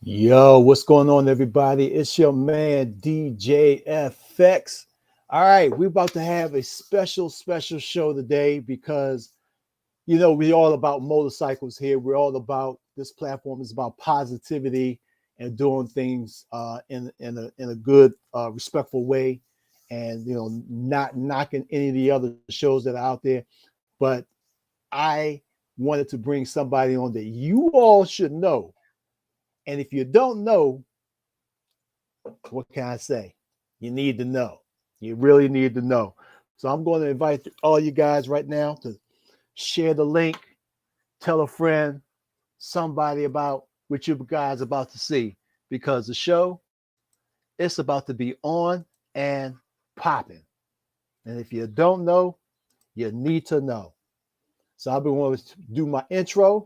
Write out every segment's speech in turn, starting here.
Yo, what's going on, everybody? It's your man DJ FX. All right, we're about to have a special show today because we're all about motorcycles here. We're all about this platform is about positivity and doing things in a good, respectful way, and not knocking any of the other shows that are out there. But I wanted to bring somebody on that you all should know, and if you don't know, what can I say? You need to know. You really need to know. So I'm going to invite all you guys right now to share the link, tell a friend, somebody about what you guys about to see, because the show it's about to be on and popping. And if you don't know, you need to know. So I've been wanting to do my intro,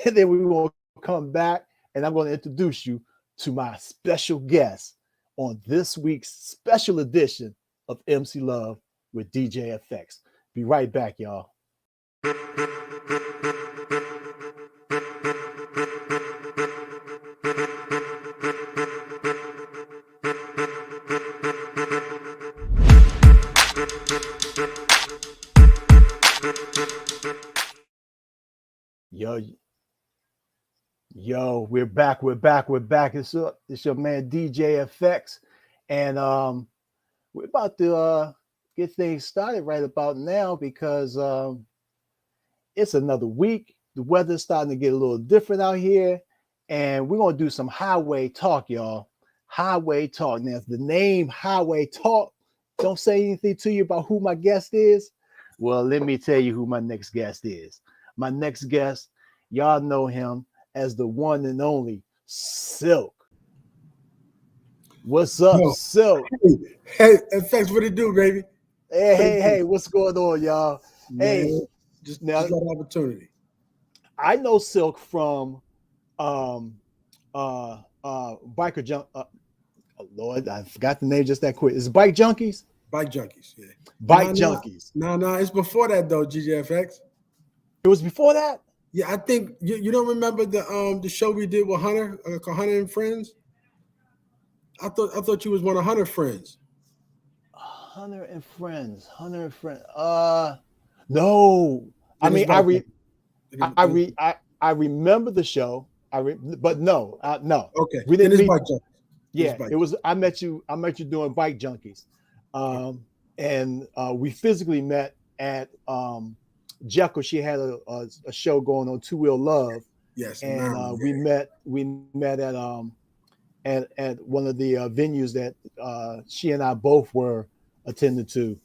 and then we will come back, and I'm going to introduce you to my special guest on this week's special edition of MC Love with DJ FX. Be right back, y'all. Yo, yo, we're back. It's your man DJ FX, and we're about to get things started right about now because it's another week. The weather's starting to get a little different out here, and we're gonna do some highway talk, y'all. Highway talk. Now, if the name Highway Talk don't say anything to you about who my guest is, well, let me tell you who my next guest is. My next guest, y'all know him as the one and only Silk. What's up, Yo, Silk? hey, thanks for the do, baby. Hey, What it hey, do, hey, what's going on, y'all? Hey, man? Just now got an opportunity. I know Silk from um biker junk. Oh Lord, I forgot the name just that quick. It's Bike Junkies. Bike junkies, yeah. Bike Junkies. It's before that though, GJFX. It was before that. Yeah, I think you don't remember the show we did with Hunter, called Hunter and Friends. I thought you was one of Hunter friends. Hunter and Friends. Hunter and Friends. No. I Then it's mean, Bike Junkies. I remember the show. But no, no, Okay, we then didn't it's meet. Bike Junkies. It's Yeah, Bike it Junkies. was. I met you. I met you doing Bike Junkies, and we physically met at Jekyll. She had a show going on Two Wheel Love, Yes, in and Maryland. we met. We met at one of the venues that she and I both were attended to.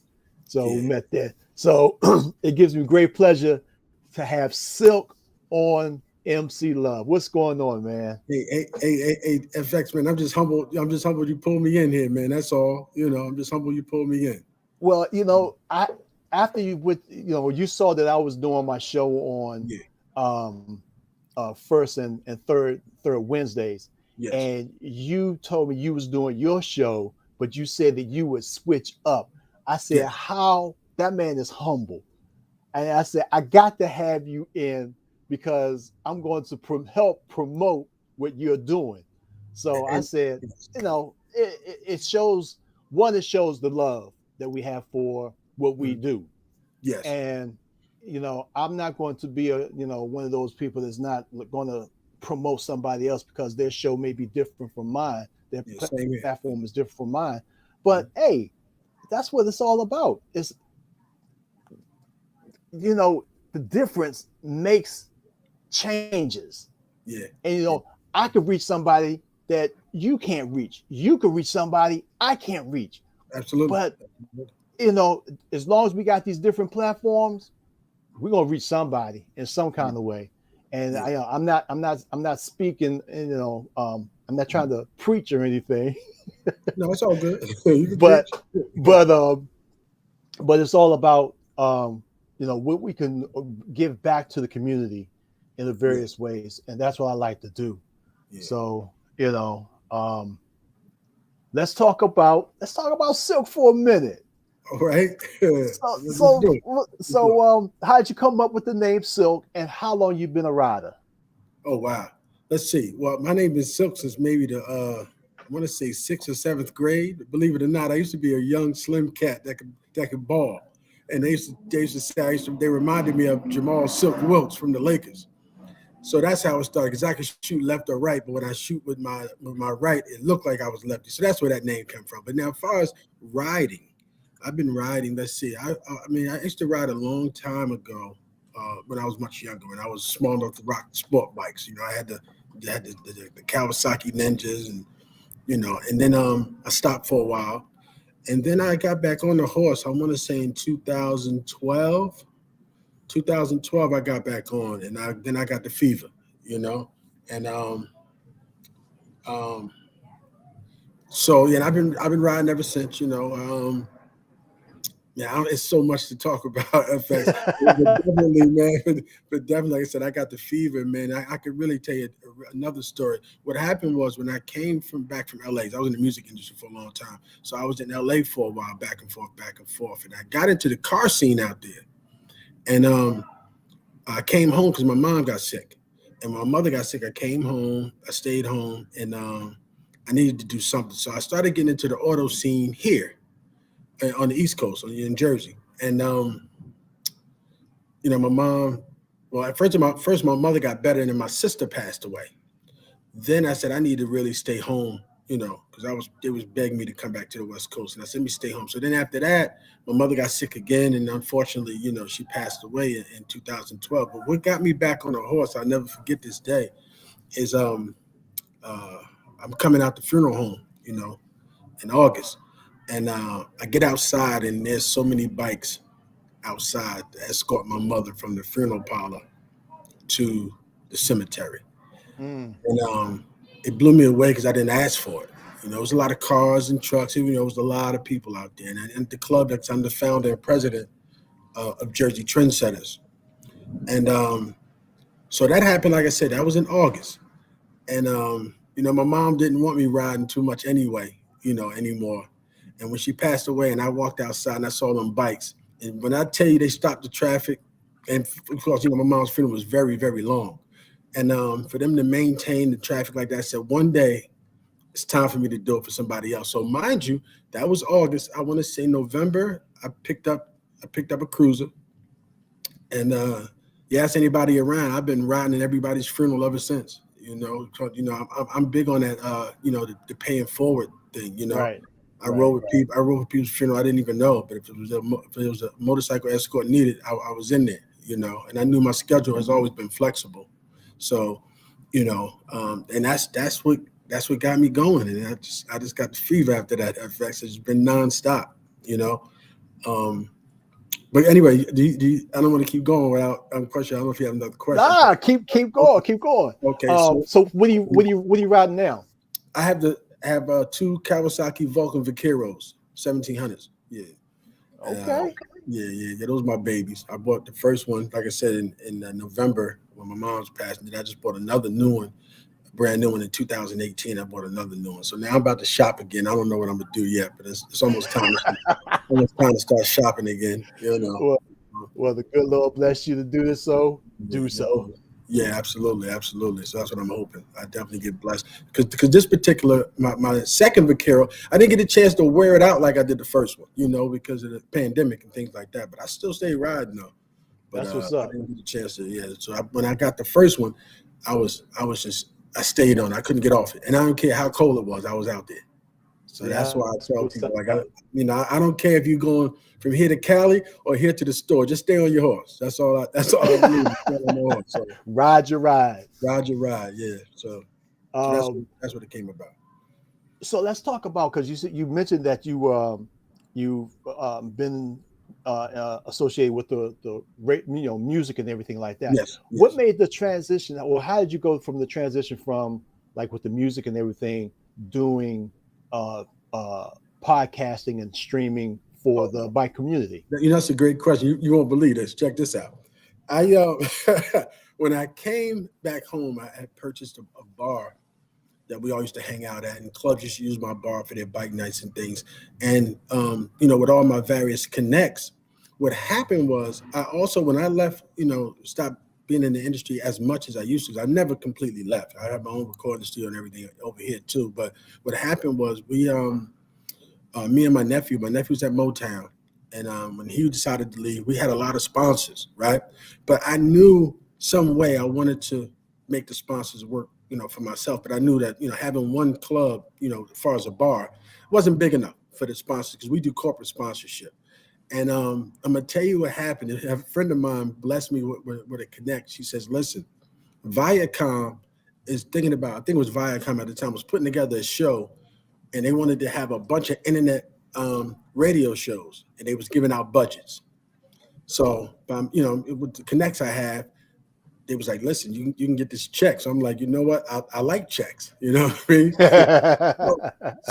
So Yeah, we yeah. met there. So it gives me great pleasure to have Silk on MC Love. What's going on, man? Hey, FX man. I'm just humbled. I'm just humbled you pulled me in here, man. That's all. I'm just humbled you pulled me in. Well, I after you with you saw that I was doing my show on Yeah. um first and third Wednesdays, Yes. and you told me you was doing your show, but you said that you would switch up. I said, Yes. how that man is humble. And I said, I got to have you in because I'm going to help promote what you're doing. So I And said, yes. it shows one, it shows the love that we have for what we Mm, do. yes. And, I'm not going to be one of those people that's not going to promote somebody else because their show may be different from mine. Their Yeah. Same here. platform is different from mine. But Mhm. hey, that's what it's all about. It's the difference makes changes. Yeah. And Yeah. I could reach somebody that you can't reach. You could reach somebody I can't reach. Absolutely. But as long as we got these different platforms, we're gonna reach somebody in some Yeah. kind of way. And Yeah. I'm not speaking. I'm not trying to preach or anything, No, it's all good. You can but preach. but but it's all about what we can give back to the community in the Yeah. various ways, and that's what I like to do. Yeah. So let's talk about Silk for a minute. All right. So Let's so do it. Let's do it. how did you come up with the name Silk, and how long you been a rider? Oh wow. let's see. Well, my name is Silk since maybe the I want to say 6th or 7th grade. Believe it or not, I used to be a young, slim cat that could ball. And they used to say they reminded me of Jamal Silk Wilkes from the Lakers. So that's how it started. Because I could shoot left or right, but when I shoot with my right, it looked like I was lefty. So that's where that name came from. But now, as far as riding, I've been riding. Let's see. I mean, I used to ride a long time ago when I was much younger. When I was small enough to rock sport bikes. You know, I had the Kawasaki Ninjas, and and then I stopped for a while, and then I got back on the horse. I want to say in 2012. 2012, I got back on, and then I got the fever, and um, so yeah, I've been riding ever since, Yeah, it's so much to talk about FX. But definitely, man. But definitely, like I said, I got the fever, man. I could really tell you another story. What happened was when I came back from LA, I was in the music industry for a long time. So I was in LA for a while, back and forth. And I got into the car scene out there. And I came home because my mom got sick. And my mother got sick. I came home, I stayed home, and I needed to do something. So I started getting into the auto scene here on the East Coast, in Jersey. And my mom, well, at first my mother got better, and then my sister passed away. Then I said I need to really stay home, because they was begging me to come back to the West Coast, and I said, let me stay home. So then after that, my mother got sick again, and unfortunately, she passed away in 2012. But what got me back on a horse, I'll never forget this day, is I'm coming out the funeral home, in August. And I get outside, and there's so many bikes outside to escort my mother from the funeral parlor to the cemetery. And it blew me away because I didn't ask for it. It was a lot of cars and trucks. It was a lot of people out there. And the club, I'm the founder and president of Jersey Trendsetters. And so that happened, like I said, that was in August. And, my mom didn't want me riding too much anyway, anymore. And when she passed away, and I walked outside and I saw them bikes, and when I tell you they stopped the traffic, and of course, my mom's funeral was very, very long. And for them to maintain the traffic like that, I said, one day it's time for me to do it for somebody else. So mind you, that was August. I want to say November, I picked up a cruiser. And you ask anybody around, I've been riding in everybody's funeral ever since. I'm big on that, the paying forward thing, Right. I rode with people. I rode with people's funeral I didn't even know, but if it was a motorcycle escort needed, I was in there, and I knew my schedule has always been flexible. So, and that's what got me going, and I just got the fever after that. FX has been nonstop, But anyway, I don't want to keep going without question. I don't know if you have another question. Nah, keep going, keep going. Okay. So what are you riding now? I have two Kawasaki Vulcan Vaqueros, 1700s. Yeah. Okay. Yeah. Those are my babies. I bought the first one, like I said, in November when my mom's passed. And then I just bought another new one, a brand new one in 2018. I bought another new one. So now I'm about to shop again. I don't know what I'm gonna do yet, but it's almost time. Almost time to start shopping again. Well, the good Lord bless you to do this. So do so. Yeah, absolutely. So that's what I'm hoping. I definitely get blessed because this particular my second Vaquero, I didn't get a chance to wear it out like I did the first one, because of the pandemic and things like that. But I still stay riding though. But that's what's up. I didn't get a chance to. So when I got the first one, I I stayed on. I couldn't get off it, and I don't care how cold it was. I was out there. So that's why I tell people, like, I don't care if you're going from here to Cali or here to the store. Just stay on your horse. That's all I need. So, ride your ride. Ride your ride, yeah. So that's what it came about. So let's talk about, because you mentioned that you've been associated with the music and everything like that. Yes. What made the transition, or how did you go from the transition from, like, with the music and everything, doing podcasting and streaming for the bike community? That's a great question. You won't believe this. Check this out. I when I came back home, I had purchased a bar that we all used to hang out at, and clubs used to use my bar for their bike nights and things. And with all my various connects, what happened was I also, when I left, stopped being in the industry as much as I used to. I never completely left. I have my own recording studio and everything over here too. But what happened was me and my nephew's at Motown. And when he decided to leave, we had a lot of sponsors, right? But I knew some way I wanted to make the sponsors work, for myself. But I knew that, having one club, as far as a bar, wasn't big enough for the sponsors because we do corporate sponsorship. And I'm gonna tell you what happened. A friend of mine blessed me with a connect. She says, "Listen, Viacom is thinking about. I think it was Viacom at the time was putting together a show, and they wanted to have a bunch of internet radio shows, and they was giving out budgets. So, with the connects I have, they was like, listen, you can get this check. So I'm like, you know what? I like checks. You know what I mean?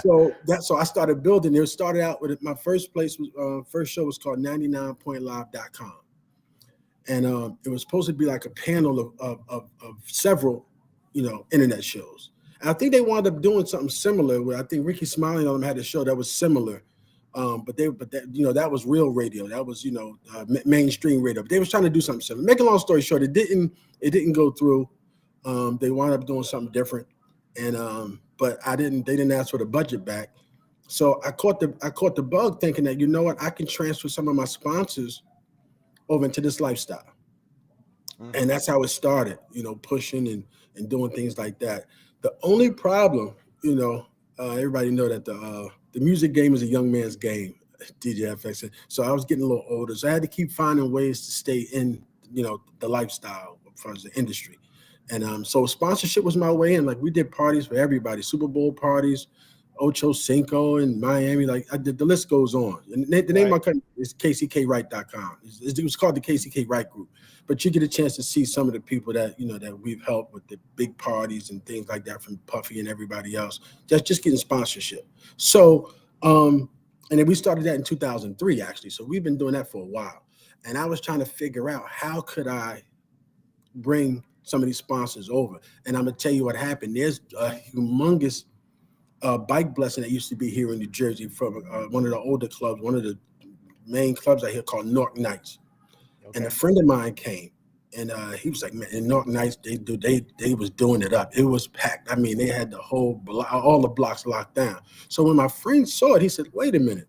So I started building. It started out with my first show was called 99pointlive.com. And it was supposed to be like a panel of several, internet shows. And I think they wound up doing something similar where I think Ricky Smiley on them had a show that was similar. But that was real radio. That was, mainstream radio. But they was trying to do something similar. Make a long story short, it didn't go through. They wound up doing something different. And but they didn't ask for the budget back. So I caught the bug thinking that, you know what, I can transfer some of my sponsors over into this lifestyle. Mm-hmm. And that's how it started, pushing and doing things like that. The only problem, everybody know that the music game is a young man's game, DJ FX. So I was getting a little older. So I had to keep finding ways to stay in, the lifestyle as far as the industry. And so sponsorship was my way in. Like we did parties for everybody, Super Bowl parties, Ocho Cinco in Miami. Like the list goes on. And the name of my company is kckwright.com. It was called the KCK Wright Group. But you get a chance to see some of the people that, that we've helped with the big parties and things like that from Puffy and everybody else. Just getting sponsorship. So, and then we started that in 2003, actually. So we've been doing that for a while. And I was trying to figure out how could I bring some of these sponsors over. And I'm going to tell you what happened. There's a humongous bike blessing that used to be here in New Jersey from one of the older clubs, one of the main clubs out here called North Nights. Okay. And a friend of mine came, and he was like, "Man, in North Nights, they was doing it up. It was packed. I mean, they had the whole all the blocks locked down." So when my friend saw it, he said, "Wait a minute,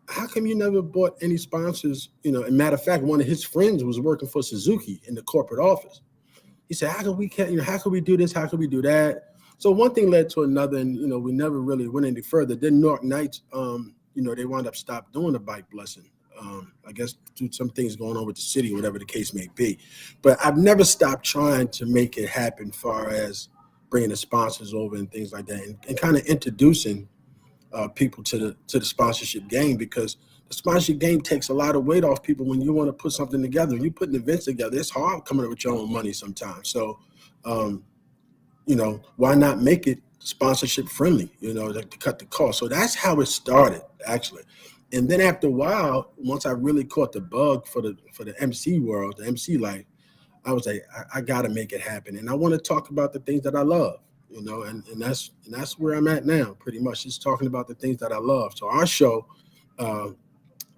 how come you never bought any sponsors?" And matter of fact, one of his friends was working for Suzuki in the corporate office. He said, "How can we do this? How can we do that?" So one thing led to another, and we never really went any further. Then North Nights, they wound up stopped doing the bike blessing. I guess due to some things going on with the city, whatever the case may be. But I've never stopped trying to make it happen, far as bringing the sponsors over and things like that, and kind of introducing people to the sponsorship game, because the sponsorship game takes a lot of weight off people when you want to put something together. When you put events together, it's hard coming up with your own money sometimes. So, why not make it sponsorship friendly, to cut the cost? So that's how it started, actually. And then after a while, once I really caught the bug for the MC world, the MC life, I was like, I got to make it happen. And I want to talk about the things that I love, and that's where I'm at now, pretty much, just talking about the things that I love. So our show,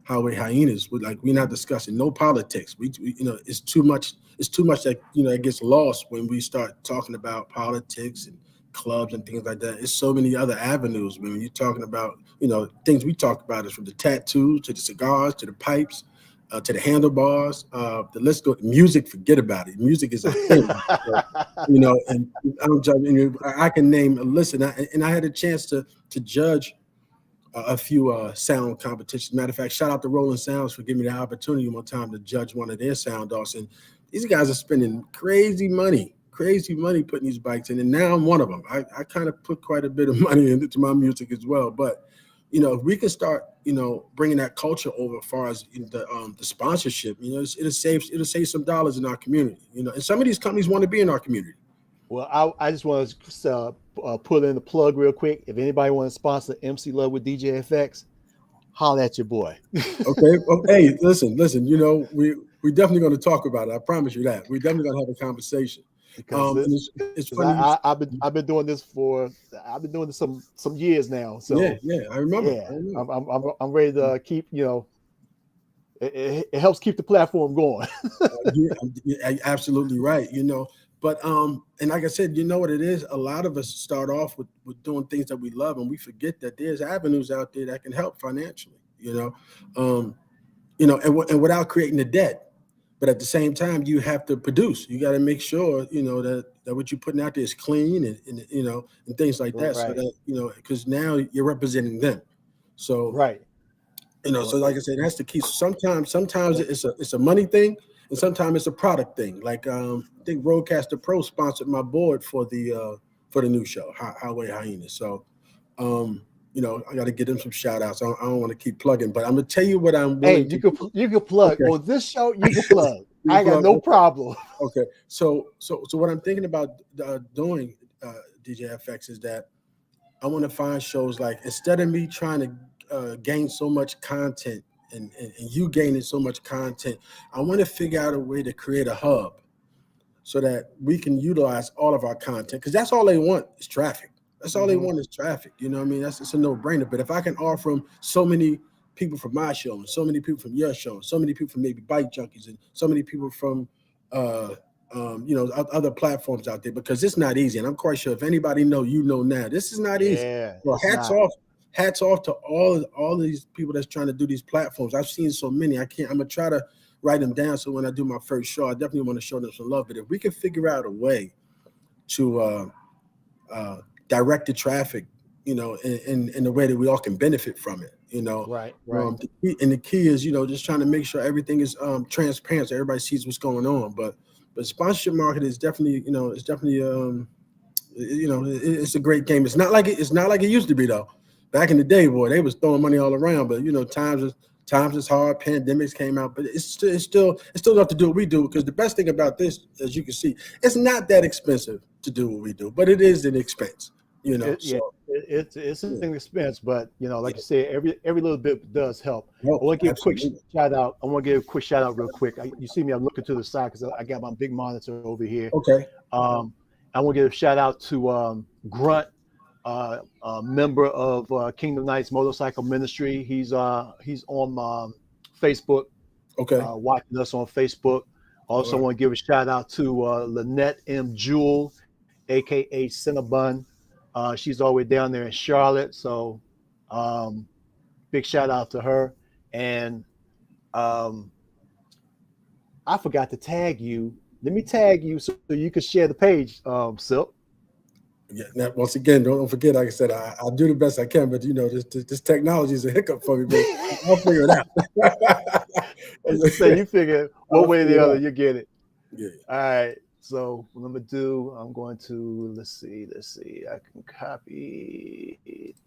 Highway Hyenas, we're not discussing no politics. We it's too much that it gets lost when we start talking about politics and clubs and things like that. It's so many other avenues. I mean, when you're talking about things we talk about is from the tattoos to the cigars to the pipes to the handlebars. The list goes. Music, forget about it. Music is a thing. So, and I'm judging. I can name a list, and I had a chance to judge a few sound competitions. Matter of fact, shout out to Rolling Sounds for giving me the opportunity one time to judge one of their sound offs. And these guys are spending crazy money putting these bikes in. And now I'm one of them. I kind of put quite a bit of money into my music as well. But, if we can start, bringing that culture over as far as the sponsorship, it'll save some dollars in our community, and some of these companies want to be in our community. Well, I just want to put in the plug real quick. If anybody want to sponsor MC Love with DJ FX, holler at your boy. Okay. Well, hey, listen. We definitely going to talk about it. I promise you that. We're definitely going to have a conversation. It's funny. I've been doing this some years now. So yeah, I remember. Yeah, I'm ready to keep it helps keep the platform going. You're absolutely right. But and like I said, you know what it is. A lot of us start off with doing things that we love, and we forget that there's avenues out there that can help financially. And without creating the debt. But at the same time, you have to produce. You got to make sure, that what you're putting out there is clean and things like that. So Right. that, because now you're representing them. So, Right. so like I said, that's the key. So sometimes it's a money thing, and sometimes it's a product thing. Like I think Roadcaster Pro sponsored my board for the new show, Highway Hyenas. So, I got to give them some shout outs. I don't want to keep plugging, but I'm gonna tell you what I'm Hey, willing you can plug Okay. on this show. You can plug. You I got plug. no problem. Okay, so what I'm thinking about doing, DJ FX, is that I want to find shows like, instead of me trying to gain so much content and you gaining so much content, I want to figure out a way to create a hub so that we can utilize all of our content, because that's all they want is traffic. That's all they want is traffic. You know what I mean? It's a no-brainer. But if I can offer them so many people from my show, and so many people from your show, and so many people from maybe Bike Junkies, and so many people from other platforms out there, because it's not easy. And I'm quite sure if anybody now, this is not easy. Yeah. Well, hats off to all these people that's trying to do these platforms. I've seen so many. I'm gonna try to write them down, so when I do my first show, I definitely want to show them some love. But if we can figure out a way to direct the traffic, in a way that we all can benefit from it, Right. the key is, just trying to make sure everything is transparent, so everybody sees what's going on. But sponsorship market is definitely, it's a great game. It's not like it used to be, though. Back in the day, boy, they was throwing money all around. But times is hard. Pandemics came out, but it's still enough to do what we do. Because the best thing about this, as you can see, it's not that expensive to do what we do, but it is an expense. It's an expense, but like you said, every little bit does help. I want to give a quick shout out. Real quick. You see me? I'm looking to the side because I got my big monitor over here. Okay. I want to give a shout out to Grunt, a member of Kingdom Knights Motorcycle Ministry. He's on Facebook. Okay. Watching us on Facebook. Also, want to give a shout out to Lynette M. Jewell, aka Cinnabon. She's all the way down there in Charlotte, so big shout out to her. And I forgot to tag you. Let me tag you so you can share the page, Silk. Yeah. Now, once again, don't forget. Like I said, I'll do the best I can, but this technology is a hiccup for me. But I'll figure it out. So you figure one way or the other, you get it. Yeah. All right. So what I'm going to let's see. I can copy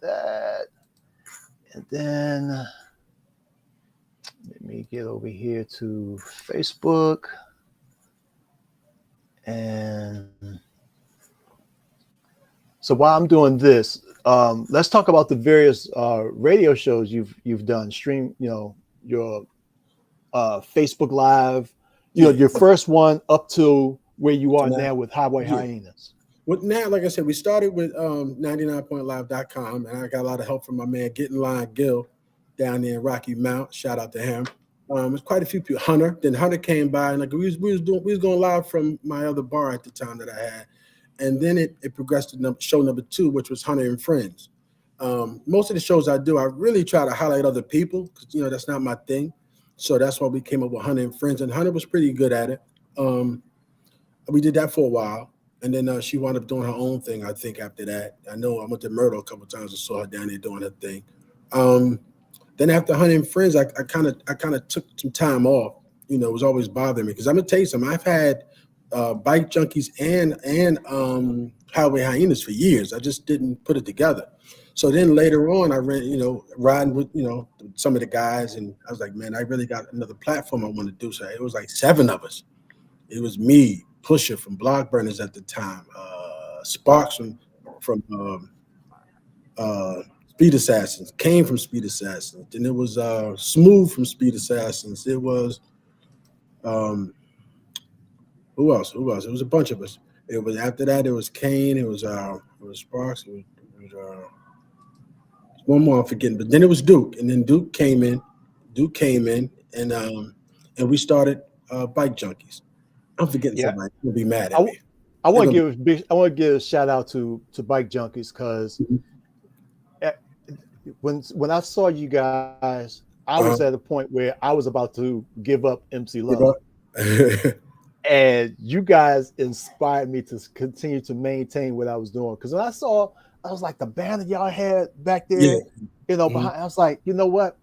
that, and then let me get over here to Facebook, and so while I'm doing this, let's talk about the various radio shows you've done. Stream, your Facebook Live, your first one up to where you are now with Highway Hyenas. Well, now, like I said, we started with 99.live.com, and I got a lot of help from my man Getting Line Gil down there in Rocky Mount. Shout out to him. There's quite a few people. Hunter came by, and like we was going live from my other bar at the time that I had, and then it progressed to show number 2, which was Hunter and Friends. Most of the shows I do, I really try to highlight other people because that's not my thing. So that's why we came up with Hunter and Friends, and Hunter was pretty good at it. We did that for a while, and then she wound up doing her own thing, I think, after that. I know I went to Myrtle a couple of times and saw her down there doing her thing. Then after Hunter and Friends, I kind of took some time off. It was always bothering me because I'm gonna tell you something. I've had Bike Junkies and Highway Hyenas for years. I just didn't put it together. So then later on, I ran, riding with some of the guys, and I was like, man, I really got another platform I want to do. So it was like 7 of us. It was me, Pusher from Block Burners at the time, Sparks from Speed Assassins, Kane from Speed Assassins. Then it was Smooth from Speed Assassins. It was who else? It was a bunch of us. It was after that. It was Kane. It was Sparks. It was one more I'm forgetting. But then it was Duke, and then Duke came in, and we started Bike Junkies. I'm forgetting Yeah. somebody. You'll be mad I, at me. I want They're to I want to give a shout out to Bike Junkies because Mhm. when I saw you guys, I was at a point where I was about to give up MC Love. And you guys inspired me to continue to maintain what I was doing. Because when I saw, I was like, the banner y'all had back there, Yeah. behind, I was like, you know what?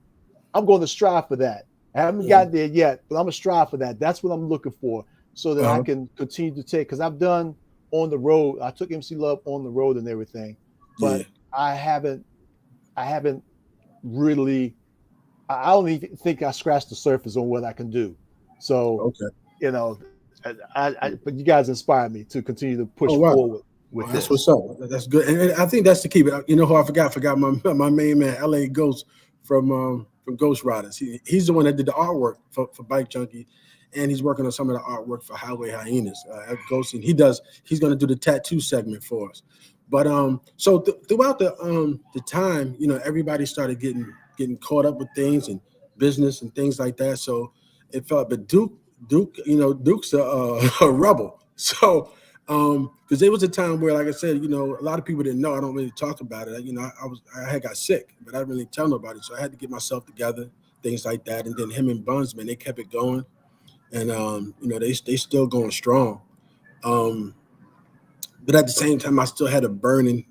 I'm going to strive for that. I haven't gotten there yet, but I'm going to strive for that. That's what I'm looking for so that I can continue to take, because I've done on the road. I took MC Love on the road and everything, but I haven't really, I don't even think I scratched the surface on what I can do. So, but you guys inspired me to continue to push forward with this. That's what's up. That's good, and I think that's the key. But you know who I forgot my main man, LA Ghost from Ghost Riders. He's the one that did the artwork for Bike Junkie, and he's working on some of the artwork for Highway Hyenas. Ghost, and he's going to do the tattoo segment for us. But so throughout the time, everybody started getting caught up with things and business and things like that. So it felt, but Duke, Duke's a rebel. So, because there was a time where, like I said, a lot of people didn't know. I don't really talk about it. I had got sick, but I didn't really tell nobody. So I had to get myself together, things like that. And then him and Buns, man, they kept it going, and they still going strong. But at the same time, I still had a burning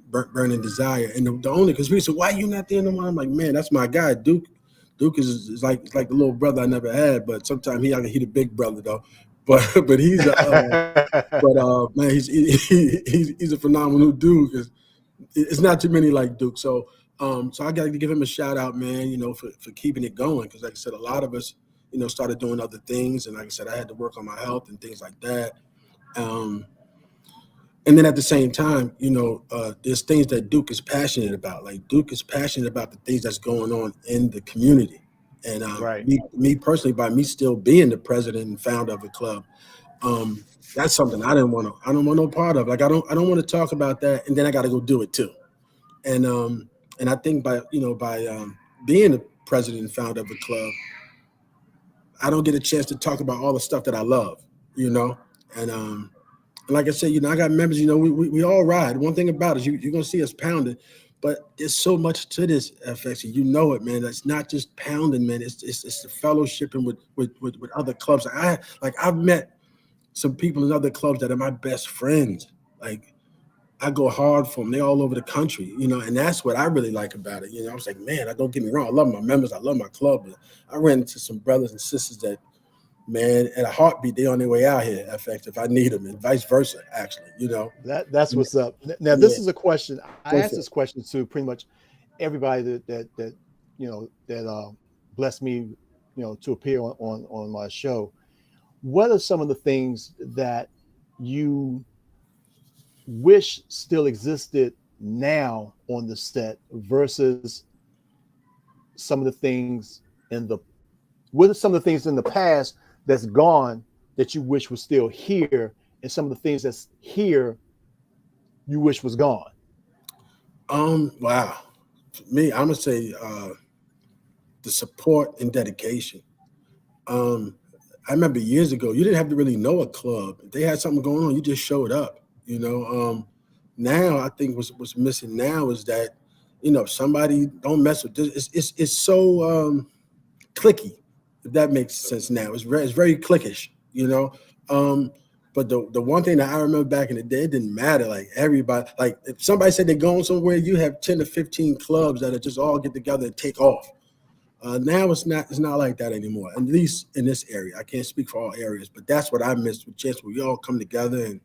desire. And the only, because we said, why you not there no more? I'm like, man, that's my guy, Duke. Duke is like the little brother I never had, but sometimes he the big brother though. But he's man, he's a phenomenal dude. Because it's not too many like Duke. So I got to give him a shout out, man. For keeping it going. Because like I said, a lot of us, started doing other things, and like I said, I had to work on my health and things like that. And then at the same time, there's things that Duke is passionate about. Like Duke is passionate about the things that's going on in the community. And me personally, by me still being the president and founder of a club, that's something I don't want no part of. Like I don't want to talk about that, and then I got to go do it too. And I think by being the president and founder of a club, I don't get a chance to talk about all the stuff that I love, and like I said, I got members, we all ride. One thing about it, you're going to see us pounding, but there's so much to this, FX. It, man. It's not just pounding, man. It's the fellowshipping with other clubs. I've met some people in other clubs that are my best friends. Like, I go hard for them. They're all over the country, and that's what I really like about it. I was like, man, don't get me wrong. I love my members. I love my club. But I ran into some brothers and sisters that, man, at a heartbeat, they on their way out here, FX, if I need them, and vice versa, actually, That's what's up. Now, this is a question. I asked this question to pretty much everybody that blessed me, to appear on my show. What are some of the things that you wish still existed now on the set versus some of the things what are some of the things in the past that's gone that you wish was still here, and some of the things that's here you wish was gone? Wow. For me, I'm gonna say the support and dedication. I remember years ago, you didn't have to really know a club. If they had something going on, you just showed up. Now I think what's missing now is that, somebody don't mess with this. It's so clicky, if that makes sense now. It's very cliquish, But the one thing that I remember back in the day, it didn't matter. Like everybody, like if somebody said they're going somewhere, you have 10 to 15 clubs that are just all get together and take off. Now it's not like that anymore, at least in this area. I can't speak for all areas, but that's what I missed with chance where we all come together and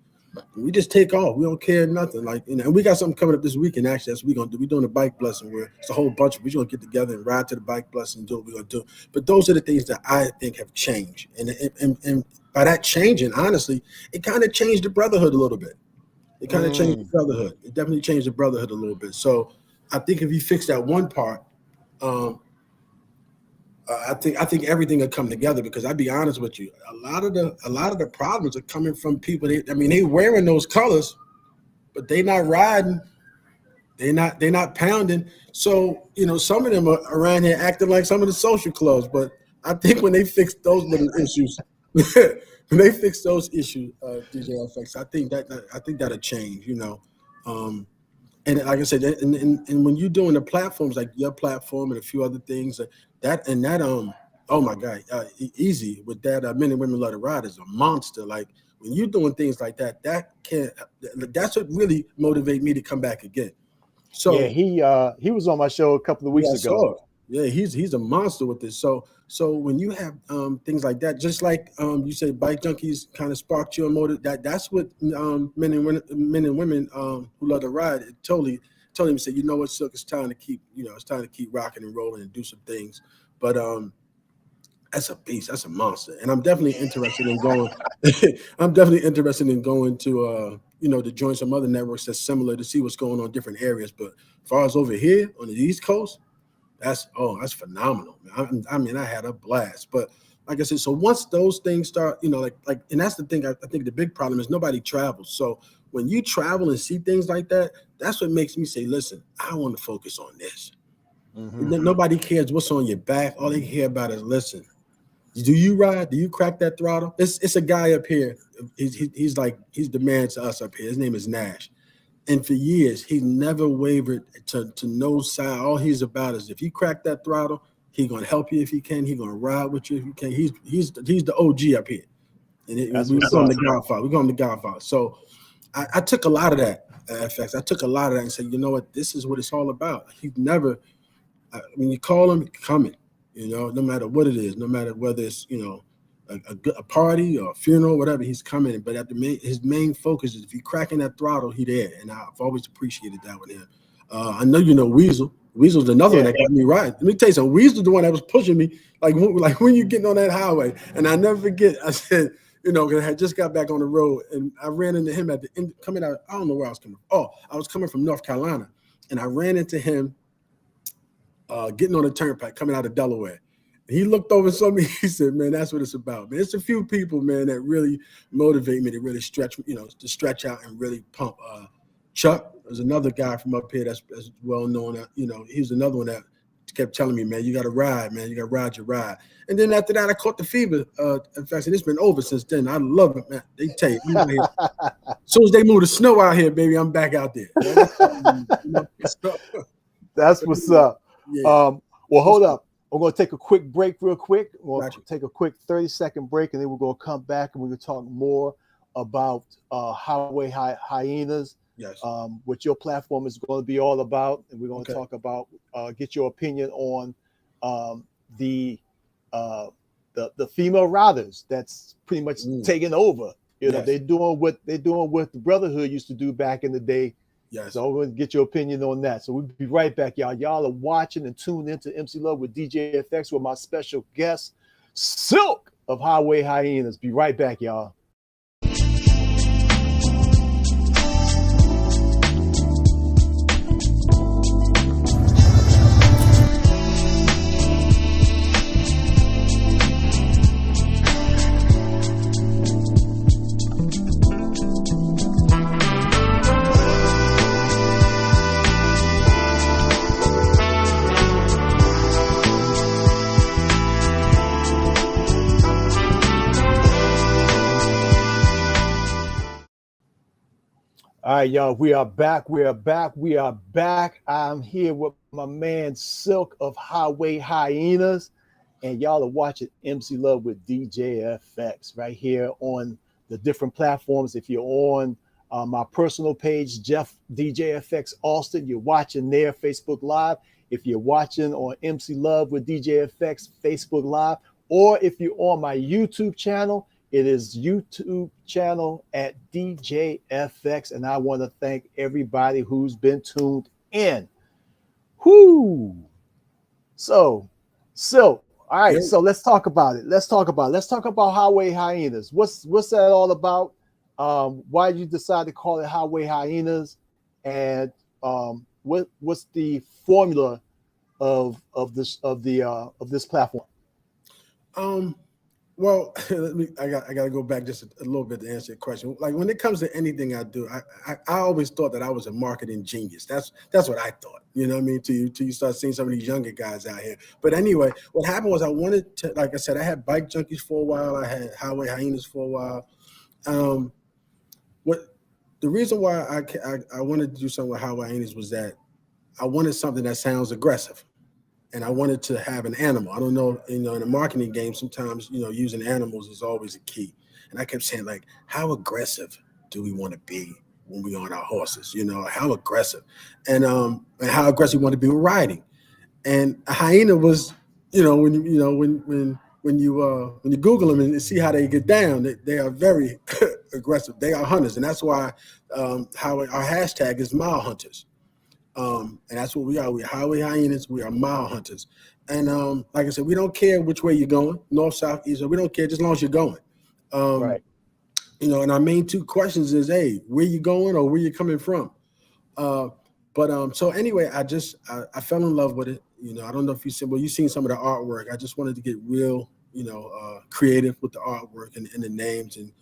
we just take off. We don't care nothing. Like, and we got something coming up this weekend, actually. That's what we're going to do. We're doing a bike blessing where it's a whole bunch of, we're going to get together and ride to the bike blessing and do what we're going to do. But those are the things that I think have changed. And by that changing, honestly, it kind of changed the brotherhood a little bit. It kind of changed the brotherhood. It definitely changed the brotherhood a little bit. So I think if you fix that one part, I think everything will come together, because I'll be honest with you, a lot of the problems are coming from people. They wearing those colors, but they not riding, they're not pounding. So some of them are around here acting like some of the social clubs. But I think when they fix those little issues, when they fix those issues, DJ FX, I think that'll change. And like I said, and when you're doing the platforms like your platform and a few other things, oh my God, easy with that. Men and Women Love to Ride is a monster. Like when you're doing things like that, that's what really motivate me to come back again. So yeah, he was on my show a couple of weeks ago. Yeah, he's a monster with this. So when you have things like that, just like you say, Bike Junkies kind of sparked your motive. That's what men and women who love to ride. It told him, say, you know what, Silk, it's time to keep rocking and rolling and do some things. But that's a beast. That's a monster. And I'm definitely interested in going. To to join some other networks that's similar to see what's going on in different areas. But as far as over here on the East Coast, that's phenomenal. I mean, I had a blast. But like I said, so once those things start, and that's the thing. I think the big problem is nobody travels. So when you travel and see things like that, that's what makes me say, listen, I want to focus on this. Mm-hmm. Nobody cares what's on your back. All they care about is, listen, do you ride? Do you crack that throttle? It's a guy up here. He's the man to us up here. His name is Nash. And for years, he never wavered to no side. All he's about is if you crack that throttle, he's gonna help you if he can. He's gonna ride with you if you can. He's the OG up here. And we call him the Godfather. We call him the Godfather. So I took a lot of that, FX. I took a lot of that and said, you know what, this is what it's all about. He's never, when you call him, he's coming. No matter what it is, no matter whether it's a party or a funeral, whatever, he's coming. But his main focus is if you're cracking that throttle, he there. And I've always appreciated that with him. I know you know Weasel. Weasel's another one that got me right. Let me tell you something. Weasel's the one that was pushing me, like when you're getting on that highway. And I never forget, I said, because I had just got back on the road, and I ran into him at the end, coming out. I don't know where I was coming from. Oh, I was coming from North Carolina, and I ran into him getting on the turnpike, coming out of Delaware. He looked over and saw me. He said, man, that's what it's about. Man, it's a few people, man, that really motivate me to really stretch, to stretch out and really pump. Chuck was another guy from up here that's well known. He was another one that kept telling me, man, you got to ride, man. You got to ride your ride. And then after that, I caught the fever. In fact, it's been over since then. I love it, man. They tell you, as soon as they move the snow out here, baby, I'm back out there. That's what's up. Yeah. Well, hold up. We're going to take a quick break real quick. We'll take a quick 30-second break, and then we're going to come back and we're going to talk more about Highway Hyenas. Yes. What your platform is going to be all about. And we're going to talk about, get your opinion on the female riders that's pretty much taking over. They're doing what the Brotherhood used to do back in the day. Yes. So I'm going to get your opinion on that. So we'll be right back, y'all. Y'all are watching and tuned into MC Love with DJ FX with my special guest, Silk of Highway Hyenas. Be right back, y'all. All right, y'all, we are back. I'm here with my man Silk of Highway Hyenas, and y'all are watching MC Love with DJ FX right here on the different platforms. If you're on my personal page, Jeff DJ FX Austin, you're watching there, Facebook Live. If you're watching on MC Love with DJ FX, Facebook Live, or if you're on my YouTube channel, it is YouTube channel at DJ FX, and I want to thank everybody who's been tuned in. Whoo! So, all right. So let's talk about it. Let's talk about Highway Hyenas. What's that all about? Why did you decide to call it Highway Hyenas? And what's the formula of this platform? Well, I got to go back just a little bit to answer your question. Like when it comes to anything I do, I always thought that I was a marketing genius. That's what I thought. You know what I mean? Till you start seeing some of these younger guys out here. But anyway, what happened was I wanted to, like I said, I had Bike Junkies for a while. I had Highway Hyenas for a while. Um, what the reason why I wanted to do something with Highway Hyenas was that I wanted something that sounds aggressive. And I wanted to have an animal. I don't know, in the marketing game, sometimes, using animals is always a key. And I kept saying, like, how aggressive do we want to be when we're on our horses? How aggressive, and how aggressive we want to be with riding. And a hyena was, when you Google them and see how they get down, they are very aggressive. They are hunters, and that's why how our hashtag is mile hunters. And that's what we are. We're highway hyenas. We are mile hunters. And like I said, we don't care which way you're going, north, south, east. We don't care just as long as you're going. Right. And our main two questions is, hey, where you going or where you coming from? So anyway, I fell in love with it. I don't know if you've seen some of the artwork. I just wanted to get real, creative with the artwork and the names and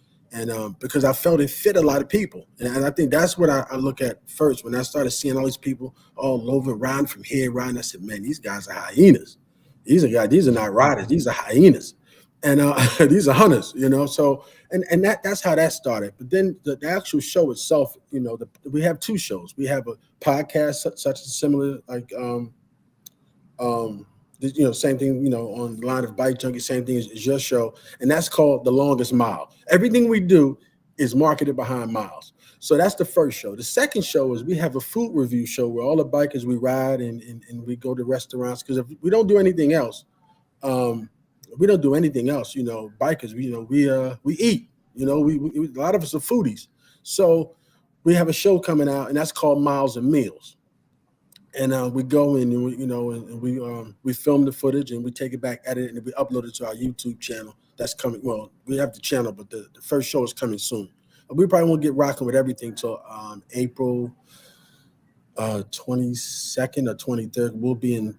because I felt it fit a lot of people. And I think that's what I look at first. When I started seeing all these people all over riding from here, riding, I said, man, these guys are hyenas. These are not riders. These are hyenas. And these are hunters, So, and that's how that started. But then the actual show itself, we have two shows. We have a podcast such as similar, like, same thing, on the line of Bike Junkie, same thing as your show. And that's called The Longest Mile. Everything we do is marketed behind miles. So that's the first show. The second show is we have a food review show where all the bikers, we ride and we go to restaurants. Because if we don't do anything else, bikers, we eat, we a lot of us are foodies. So we have a show coming out and that's called Miles and Meals. And we go in and we film the footage and we take it back, edit it, and we upload it to our YouTube channel. That's coming. Well, we have the channel, but the first show is coming soon. We probably won't get rocking with everything till April 22nd or 23rd. We'll be in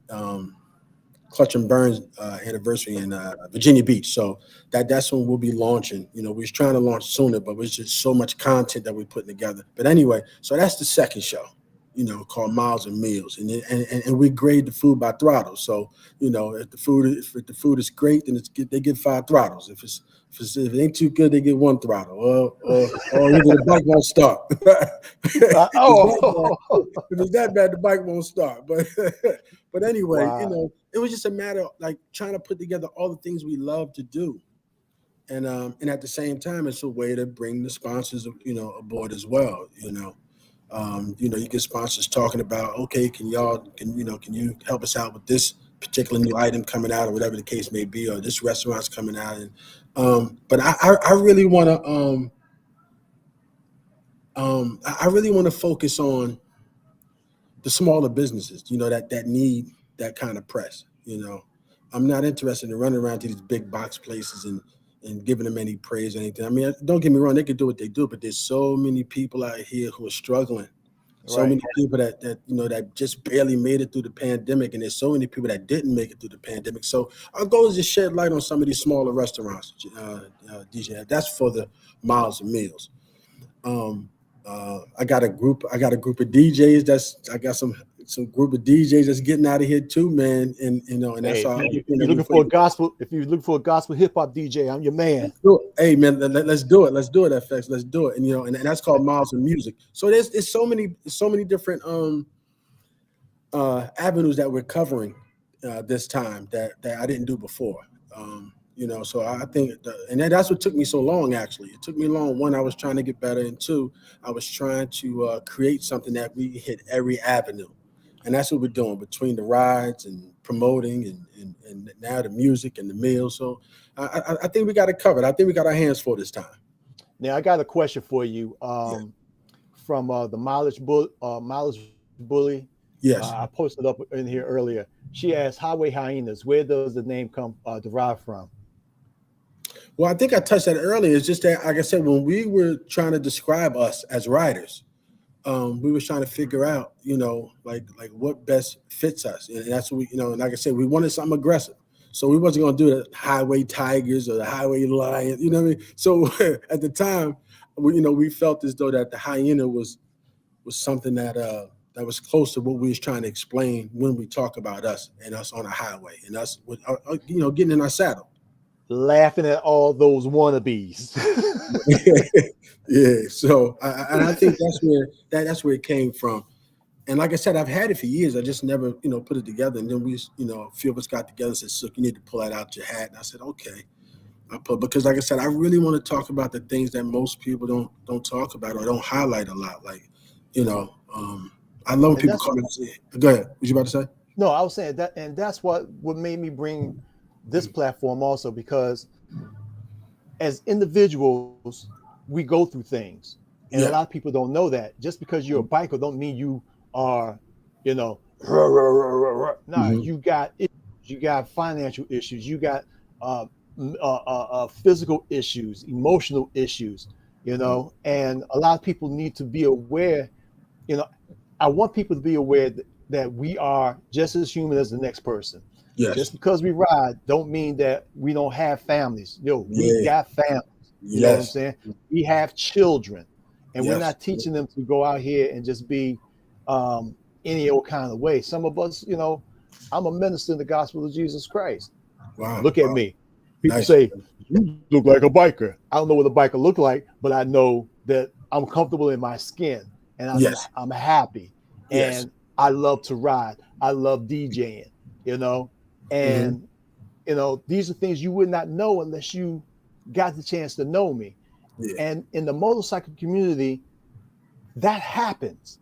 Clutch and Burns anniversary in Virginia Beach. So that's when we'll be launching. We was trying to launch sooner, but it's just so much content that we're putting together. But anyway, so that's the second show, called Miles and Meals. And we grade the food by throttle. So, if the food is great, then they get 5 throttles. If it ain't too good, they get 1 throttle. Or the bike won't start. If it's that bad, the bike won't start. But anyway, Wow. it was just a matter of like trying to put together all the things we love to do. And at the same time, it's a way to bring the sponsors, aboard as well. You get sponsors talking about, okay, can you help us out with this particular new item coming out, or whatever the case may be, or this restaurant's coming out. And but I really want to I really want to focus on the smaller businesses, that need that kind of press. I'm not interested in running around to these big box places and giving them any praise or anything. I mean, don't get me wrong, they can do what they do, but there's so many people out here who are struggling. So Right. many people that just barely made it through the pandemic, and there's so many people that didn't make it through the pandemic. So our goal is to shed light on some of these smaller restaurants, DJ. That's for the Miles and Meals. I got a group of DJs. I got some group of DJs that's getting out of here too, man. And and that's Hey, all. if you're looking for a gospel hip hop DJ, I'm your man. Hey man, let's do it. Let's do it, FX. Let's do it. And that's called Miles and Music. So there's so many different avenues that we're covering this time that I didn't do before. So I think, and that's what took me so long. Actually, it took me long. One, I was trying to get better, and two, I was trying to create something that we hit every avenue, and that's what we're doing between the rides and promoting and now the music and the meals. So I think we got it covered. I think we got our hands full this time. Now I got a question for you. From the mileage bully. Yes. I posted up in here earlier. She asked, Highway Hyenas, where does the name come derive from? Well, I think I touched that earlier. It's just that, like I said, when we were trying to describe us as riders, we were trying to figure out, like what best fits us. And that's what we, like I said, we wanted something aggressive. So we wasn't going to do the highway tigers or the highway lions, you know what I mean? So at the time, we felt as though that the hyena was something that that was close to what we was trying to explain when we talk about us and us on a highway and us with getting in our saddle. Laughing at all those wannabes. Yeah. So I think that's where it came from. And like I said, I've had it for years. I just never, put it together. And then we, a few of us got together and said, "Look, you need to pull that out your hat." And I said, "Okay." Because like I said, I really want to talk about the things that most people don't talk about or don't highlight a lot. Like, I love when people call me. Go ahead. What you about to say? No, I was saying that, and that's what made me bring this platform also, because as individuals, we go through things, and a lot of people don't know that. Just because you're a biker don't mean you are, no, you got issues, you got financial issues, you got physical issues, emotional issues, and a lot of people need to be aware. I want people to be aware that we are just as human as the next person. Yes. Just because we ride don't mean that we don't have families. We got families. You know what I'm saying? We have children, and we're not teaching them to go out here and just be any old kind of way. Some of us, I'm a minister in the gospel of Jesus Christ. Wow. Look at me. People say, "You look like a biker." I don't know what a biker look like, but I know that I'm comfortable in my skin, and I'm happy, and I love to ride. I love DJing, and these are things you would not know unless you got the chance to know me. And in the motorcycle community, that happens.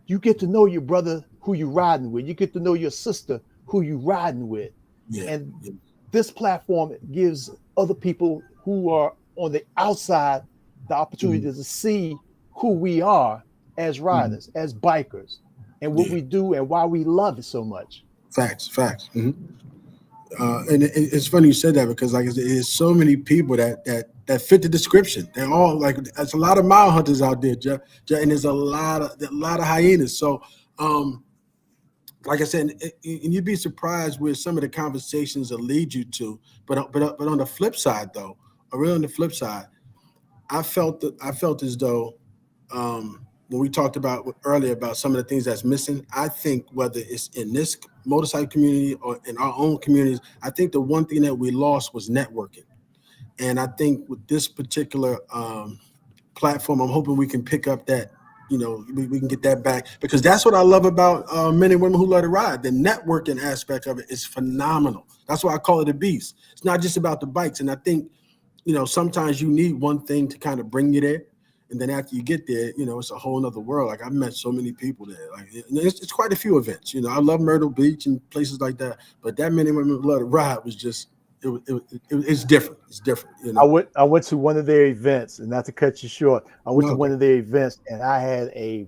You get to know your brother who you riding with. You get to know your sister who you riding with. And this platform gives other people who are on the outside the opportunity to see who we are as riders, as bikers, and what we do and why we love it so much. Facts. And it's funny you said that, because like I said, there's so many people that fit the description. They're all like, there's a lot of mile hunters out there, and there's a lot of hyenas. So, like I said, and you'd be surprised where some of the conversations will lead you to. But on the flip side, though, on the flip side, I felt as though when we talked about earlier about some of the things that's missing, I think whether it's in this motorcycle community or in our own communities, I think the one thing that we lost was networking. And I think with this particular platform, I'm hoping we can pick up that, we can get that back, because that's what I love about men and women who love to ride. The networking aspect of it is phenomenal. That's why I call it a beast. It's not just about the bikes. And I think, sometimes you need one thing to kind of bring you there. And then after you get there, it's a whole nother world. Like, I've met so many people there. Like, it's quite a few events. I love Myrtle Beach and places like that. But that many women who love to ride was just, it's different. It's different. I went to one of their events, and not to cut you short, I went to one of their events, and I had a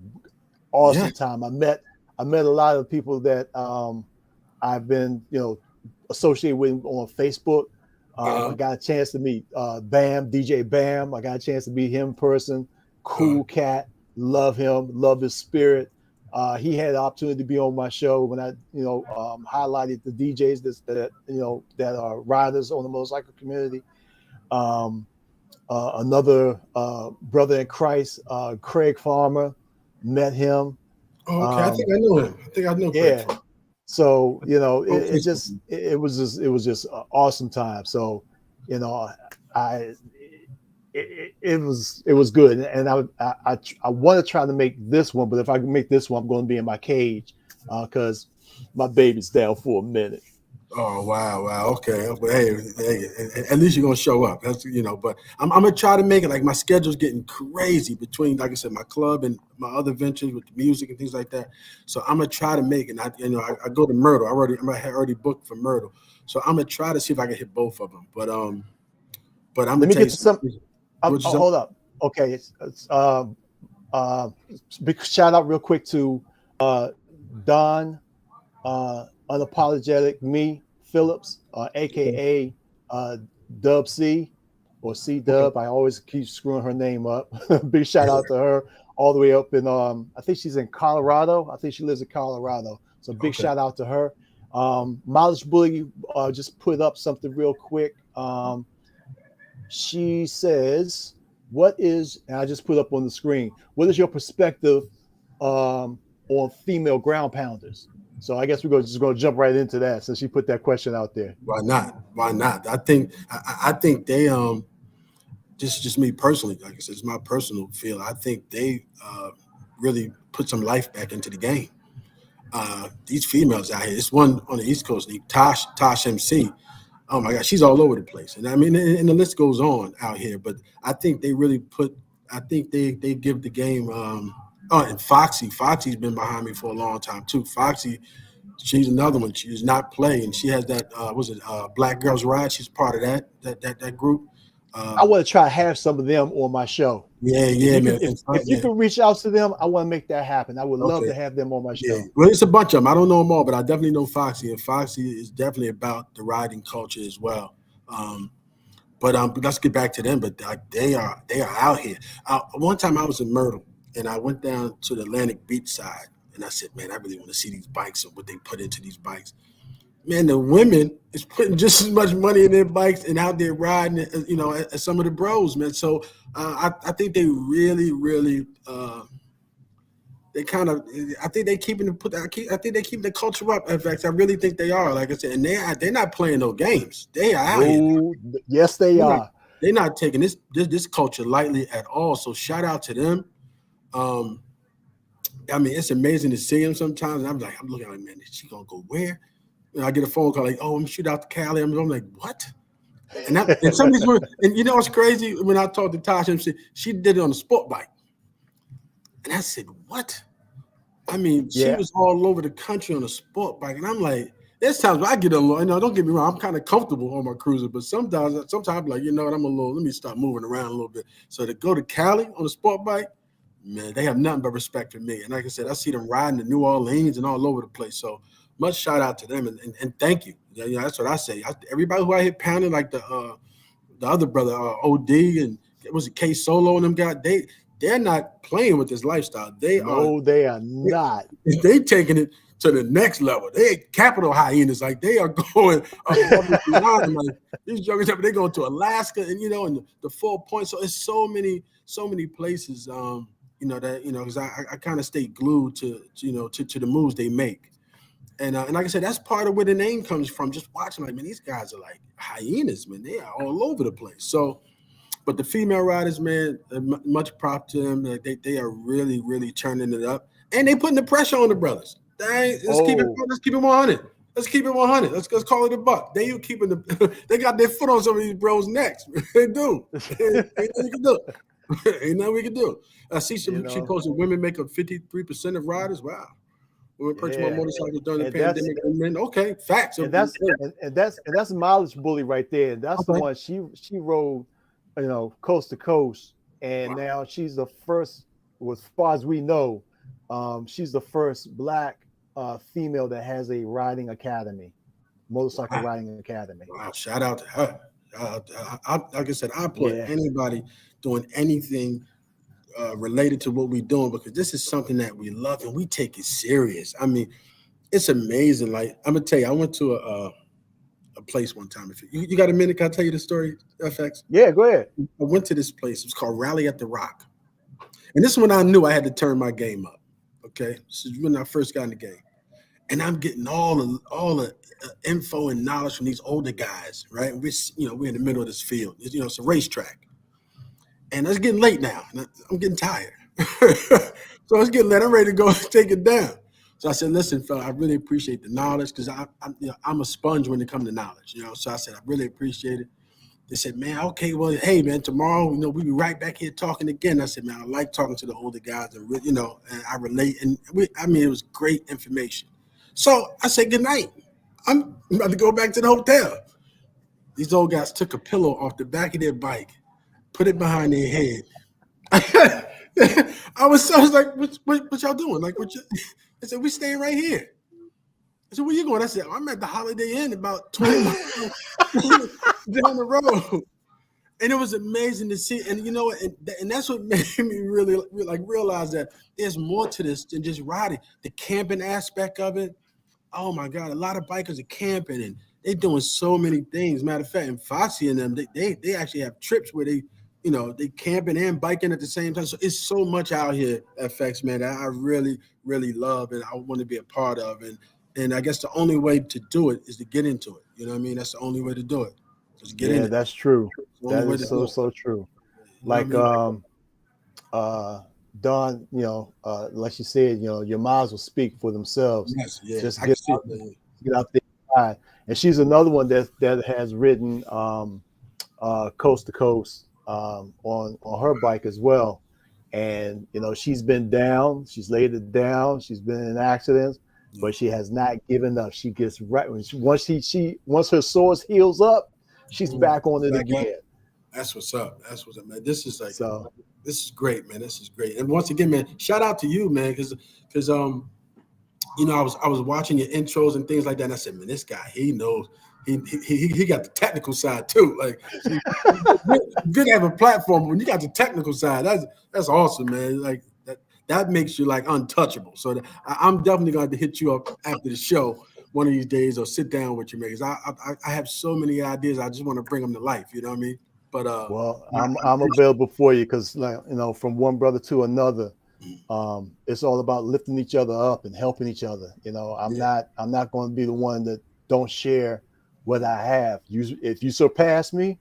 awesome time. I met a lot of people that I've been associated with on Facebook. I got a chance to meet Bam, DJ Bam. I got a chance to meet him in person. Cool cat, love him, love his spirit. He had the opportunity to be on my show when I, highlighted the DJs that are riders on the motorcycle community. Another brother in Christ, Craig Farmer, met him. Okay, I think I know him. I think I know Craig Farmer. So it was just an awesome time. So it was good, and I want to try to make this one, but if I can make this one, I'm going to be in my cage because my baby's down for a minute. Oh wow, okay. But hey, at least you're gonna show up. That's But I'm gonna try to make it. Like, my schedule's getting crazy between, like I said, my club and my other ventures with the music and things like that. So I'm gonna try to make it. I go to Myrtle. I already booked for Myrtle. So I'm gonna try to see if I can hit both of them. But I'm let me get to some. Hold up. Okay, big shout out real quick to Don. Unapologetic Me Phillips, aka Dub C or C Dub. I always keep screwing her name up. Big shout out to her, all the way up in I think she's in Colorado. I think she lives in Colorado. So big shout out to her. Mileage Bully just put up something real quick. She says, "What is?" And I just put up on the screen. What is your perspective on female ground pounders? So I guess we're just going to jump right into that since she put that question out there. Why not? Why not? I think they just me personally, like I said, it's my personal feel. I think they really put some life back into the game. These females out here. It's one on the East Coast, Tosh MC. Oh my God, she's all over the place, and I mean, and the list goes on out here. But I think they really put. I think they give the game. Oh, and Foxy's been behind me for a long time too. Foxy, she's another one. She does not play, and she has that. Black Girls Ride? She's part of that group. I want to try to have some of them on my show. Yeah, man. If you can reach out to them, I want to make that happen. I would love to have them on my show. Yeah. Well, it's a bunch of them. I don't know them all, but I definitely know Foxy, and Foxy is definitely about the riding culture as well. But let's get back to them. But they are out here. One time I was in Myrtle, and I went down to the Atlantic Beach side, and I said, man, I really want to see these bikes and what they put into these bikes. Man, the women is putting just as much money in their bikes and out there riding, as some of the bros, man. So I think they really, really, I think they keeping the culture up. In fact, I really think they are. Like I said, and they're not playing no games. They are out here. Yes, they are. They're not taking this culture lightly at all. So shout out to them. I mean, it's amazing to see them sometimes. And I'm looking at, man, is she gonna go where? And I get a phone call like, "Oh, I'm shoot out to Cali." I'm like, "What?" And some of these were, and you know what's crazy? When I talked to Tasha, she did it on a sport bike, and I said, "What?" I mean, she was all over the country on a sport bike, and I'm like, there's times where I get a little, don't get me wrong, I'm kind of comfortable on my cruiser, but sometimes I'm like, let me start moving around a little bit. So to go to Cali on a sport bike, man, they have nothing but respect for me. And like I said, I see them riding to New Orleans and all over the place. So much shout out to them and thank you. That's what I say. Everybody who I hit pounding, like the other brother, OD, and was it K Solo and them guys, they're not playing with this lifestyle. They are not. They taking it to the next level. They capital hyenas, like they are going above and beyond. Like these youngers, they go to Alaska and and the 4 points. So it's so many places. Because I kind of stay glued to the moves they make. And like I said, that's part of where the name comes from. Just watching, like, man, these guys are like hyenas, man. They are all over the place. So, but the female riders, man, much prop to them. Like they are really, really turning it up, and they putting the pressure on the brothers. Let's keep it 100. Let's keep it 100. Let's call it a buck. They got their foot on some of these bros' necks. They do. Ain't nothing we can do. I see she posted women make up 53% of riders. Wow. Women purchase more motorcycles during the pandemic. Men, okay, facts. And that's Mileage Bully right there. That's the one she rode, coast to coast, and now she's the first, as far as we know, she's the first Black female that has a riding academy, motorcycle riding academy. Wow! Shout out to her. Like I said, I applaud anybody doing anything related to what we're doing, because this is something that we love and we take it serious. I mean, it's amazing. Like, I'm gonna tell you, I went to a place one time. If you got a minute, can I tell you the story, FX? Yeah, go ahead. I went to this place. It was called Rally at the Rock, and this is when I knew I had to turn my game up. Okay, this is when I first got in the game, and I'm getting all the info and knowledge from these older guys. Right, we're in the middle of this field. It's a racetrack. And it's getting late now. I'm getting tired. So it's getting late. I'm ready to go take it down. So I said, listen, fella, I really appreciate the knowledge, because I'm a sponge when it comes to knowledge. So I said, I really appreciate it. They said, man, okay, well, hey, man, tomorrow, we'll be right back here talking again. I said, man, I like talking to the older guys, and and I relate. And it was great information. So I said, good night. I'm about to go back to the hotel. These old guys took a pillow off the back of their bike, put it behind their head. I was like, what y'all doing? Like, I said, we staying right here. I said, where you going? I said, I'm at the Holiday Inn about 20 miles down the road. And it was amazing to see. And and that's what made me really like realize that there's more to this than just riding. The camping aspect of it, oh my God, a lot of bikers are camping and they doing so many things. Matter of fact, and Foxy and them, they actually have trips where they camping and biking at the same time. So it's so much out here, FX, man, that I really, really love and I want to be a part of. And I guess the only way to do it is to get into it. You know what I mean? That's the only way to do it. Just get in Yeah, it. that's true. It's the only That way to is do so it. so true. You know what I Like mean? Don, like you said, your miles will speak for themselves. Yes, yeah. Just I can see it. get out there. And she's another one that has ridden coast to coast on her bike as well. And she's been down, she's laid it down, she's been in accidents, but she has not given up. She gets right when once her sores heals up, she's back on it Back up. again. That's what's up. That's what's up, man. This is So great, man. This is great. And once again, man, shout out to you, man, because I was watching your intros and things like that, and I said, man, this guy, he knows. He got the technical side too. Like, good to have a platform, but when you got the technical side, that's awesome, man. Like that makes you like untouchable. So I'm definitely going to hit you up after the show one of these days, or sit down with you, man. Because I have so many ideas. I just want to bring them to life. You know what I mean? But well, I I'm available for you because, like, from one brother to another, it's all about lifting each other up and helping each other. I'm not going to be the one that don't share what I have. If you surpass me,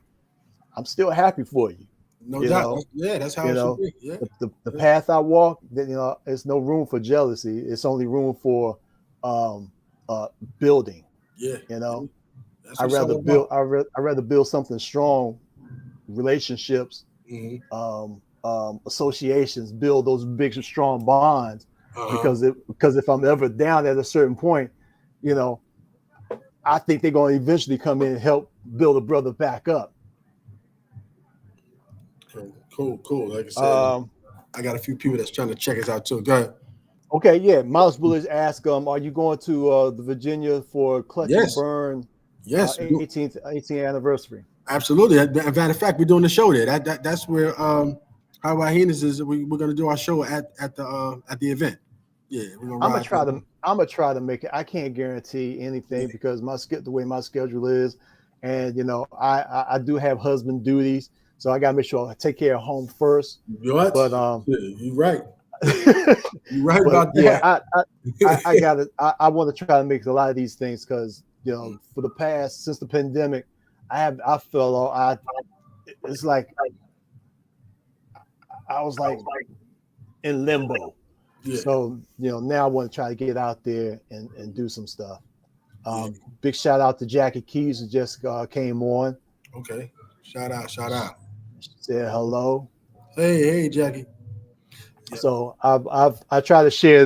I'm still happy for you. no doubt. That's how it should be. Yeah. The path I walk, there's no room for jealousy. It's only room for building. Yeah. That's I what it's rather all build. about. I rather build something strong, relationships, associations, build those big, strong bonds. Because if I'm ever down at a certain point, I think they're going to eventually come in and help build a brother back up. Cool. Like I said, I got a few people that's trying to check us out too. Go ahead. Okay, yeah. Miles Bullard asked, are you going to the Virginia for Clutch and Burn? Yes. 18th anniversary. Absolutely. As a matter of fact, we're doing the show there. That's where How About Hyenas is. We're going to do our show at the event. Yeah, I'm gonna try to make it. I can't guarantee anything because the way my schedule is, and I do have husband duties, so I gotta make sure I take care of home first. What? But you're right. You're right about that. Yeah, I want to try to make a lot of these things because for the past, since the pandemic, it's like I was like in limbo. Yeah. So now I want to try to get out there and do some stuff. Big shout out to Jackie Keys who just came on. Okay, shout out. She said hello. Hey, Jackie. Yeah. So I try to share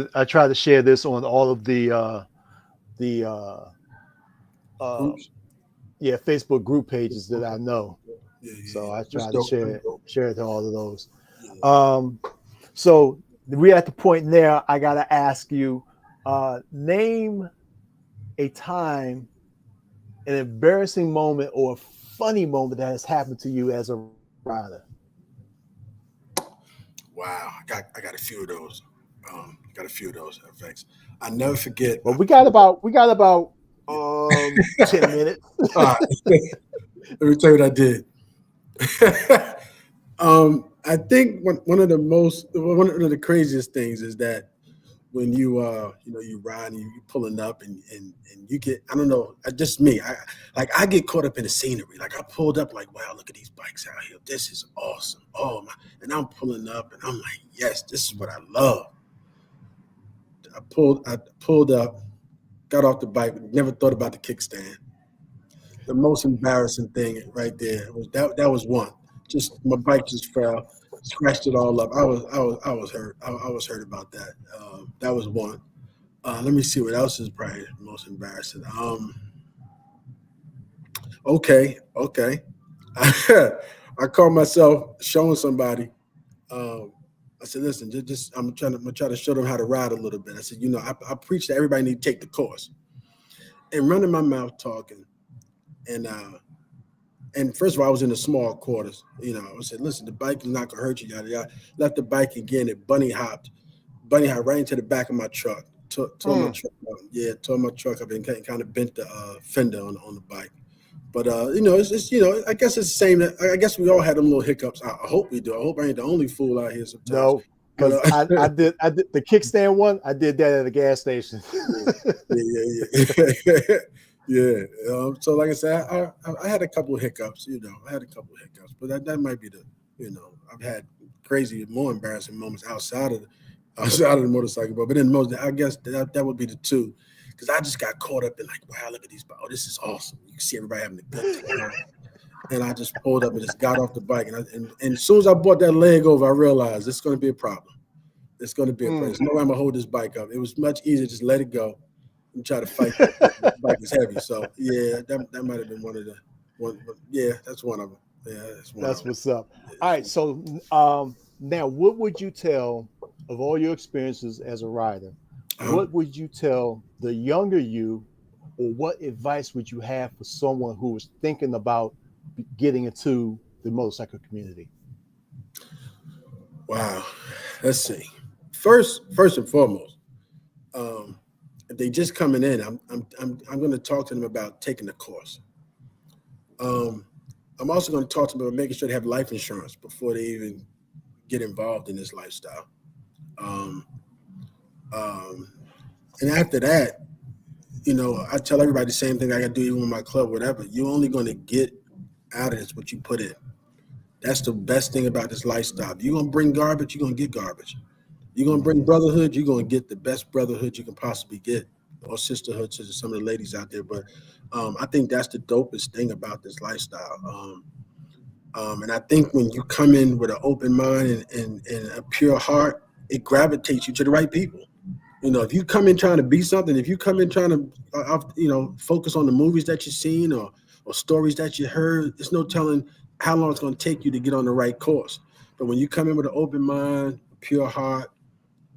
this on all of the Facebook group pages that I know. So I try to share it to all of those. So we're at the point now. I gotta ask you, name a time, an embarrassing moment or a funny moment that has happened to you as a rider. Wow, I got a few of those. Effects. I never forget. Well, we got about 10 minutes. Let me tell you what I did. I think one of the craziest things is that when you ride and you pulling up and you get, I don't know, just me. I get caught up in the scenery. Like I pulled up, like, wow, look at these bikes out here. This is awesome. Oh my! And I'm pulling up and I'm like, yes, this is what I love. I pulled up, got off the bike, never thought about the kickstand. The most embarrassing thing right there was that was one. Just my bike just fell, scratched it all up. I was hurt. I was hurt about that. That was one. Let me see what else is probably the most embarrassing. Okay. I caught myself showing somebody. I said, listen, just I'm gonna try to show them how to ride a little bit. I said, I preach that everybody need to take the course. And running my mouth talking, and first of all, I was in the small quarters. I said, listen, the bike is not gonna hurt you. Yada yada. Left the bike again. It bunny hopped right into the back of my truck. tore my truck up. Yeah, tore my truck up and kind of bent the fender on the bike. But it's I guess it's the same. I guess we all had them little hiccups. I hope we do. I hope I ain't the only fool out here sometimes. No, because I did the kickstand one. I did that at a gas station. Yeah. So like I said, I had a couple of hiccups. But that might be I've had crazy, more embarrassing moments outside of the motorcycle. But then I guess that would be the two. Because I just got caught up in like, wow, look at these. Oh, this is awesome. You can see everybody having a good time. And I just pulled up and just got off the bike. And as soon as I brought that leg over, I realized it's going to be a problem. It's going to be a problem. There's no way I'm going to hold this bike up. It was much easier to just let it go and try to fight. The bike is heavy. So, yeah, that might have been one of the one. Yeah, that's one of them. Yeah, that's what's up. All right. So now what would you tell of all your experiences as a rider? What would you tell the younger you, or what advice would you have for someone who is thinking about getting into the motorcycle community? Wow. Let's see. First and foremost, if they just coming in, I'm going to talk to them about taking the course. I'm also going to talk to them about making sure they have life insurance before they even get involved in this lifestyle. And after that, I tell everybody the same thing I got to do even with my club, whatever. You're only going to get out of this what you put in. That's the best thing about this lifestyle. If you're going to bring garbage, you're going to get garbage. You're going to bring brotherhood, you're going to get the best brotherhood you can possibly get, or sisterhood to some of the ladies out there. But I think that's the dopest thing about this lifestyle. And I think when you come in with an open mind and a pure heart, it gravitates you to the right people. If you come in trying to be something, if you come in trying to, focus on the movies that you've seen or stories that you heard, there's no telling how long it's going to take you to get on the right course. But when you come in with an open mind, a pure heart,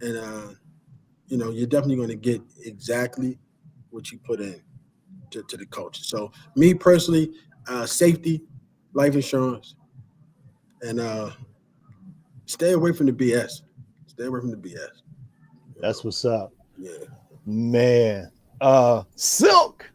and, you're definitely going to get exactly what you put in to the culture. So me personally, safety, life insurance, and stay away from the BS. Stay away from the BS. That's what's up. Yeah. Man. Silk.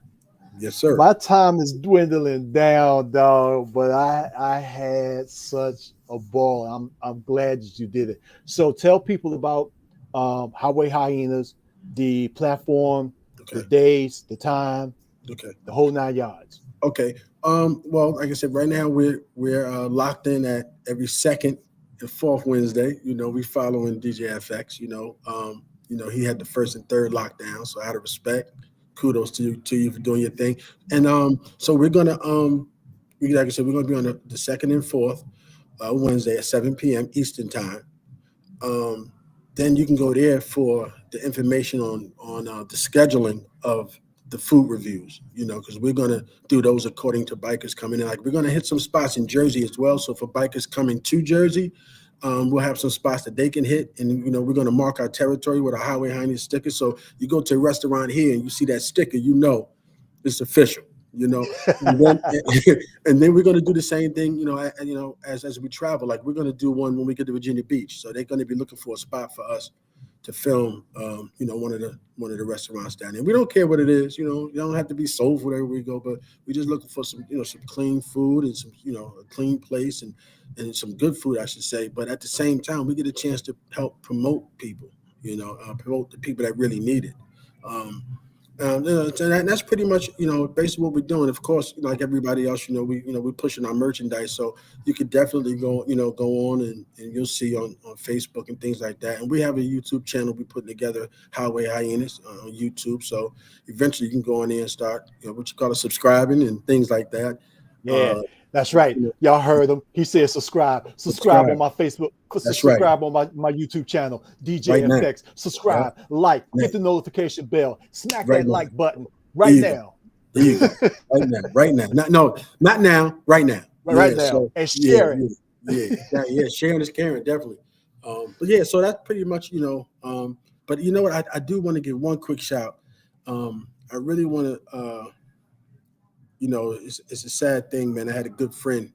Yes, sir. My time is dwindling down, dog, but I had such a ball. I'm glad that you did it. So tell people about Highway Hyenas, the platform, the days, the time, the whole 9 yards. Okay. Well, like I said, right now we're locked in at every second and fourth Wednesday. We following DJ FX. He had the first and third lockdown, so out of respect, kudos to you for doing your thing. And so we're gonna like I said, we're gonna be on the second and fourth Wednesday at 7 p.m. Eastern time. Then you can go there for the information on the scheduling of the food reviews, because we're going to do those according to bikers coming in. Like, we're going to hit some spots in Jersey as well. So for bikers coming to Jersey, we'll have some spots that they can hit. And, we're going to mark our territory with a Highway Highness sticker. So you go to a restaurant here and you see that sticker, it's official, and then we're going to do the same thing, as we travel. Like, we're going to do one when we get to Virginia Beach. So they're going to be looking for a spot for us to film, one of the restaurants down there. We don't care what it is, you don't have to be soulful wherever we go, but we're just looking for some, some clean food and some, a clean place and some good food, I should say. But at the same time, we get a chance to help promote people, promote the people that really need it. And that's pretty much, basically what we're doing. Of course, like everybody else, we're pushing our merchandise. So you could definitely go on and you'll see on Facebook and things like that. And we have a YouTube channel we're putting together, Highway Hyenas, on YouTube. So eventually you can go on there and start, subscribing and things like that. Yeah, that's right. Y'all heard him. He said subscribe on my Facebook. Subscribe on my YouTube channel, DJ FX. Subscribe, like, hit the notification bell, smack that like button right now. There you go. Right now. Not now. Right now. Right now. So, and share it. Yeah. Sharing is caring, definitely. But yeah, so that's pretty much, but you know what? I do want to give one quick shout. I really want to. It's a sad thing, man. I had a good friend.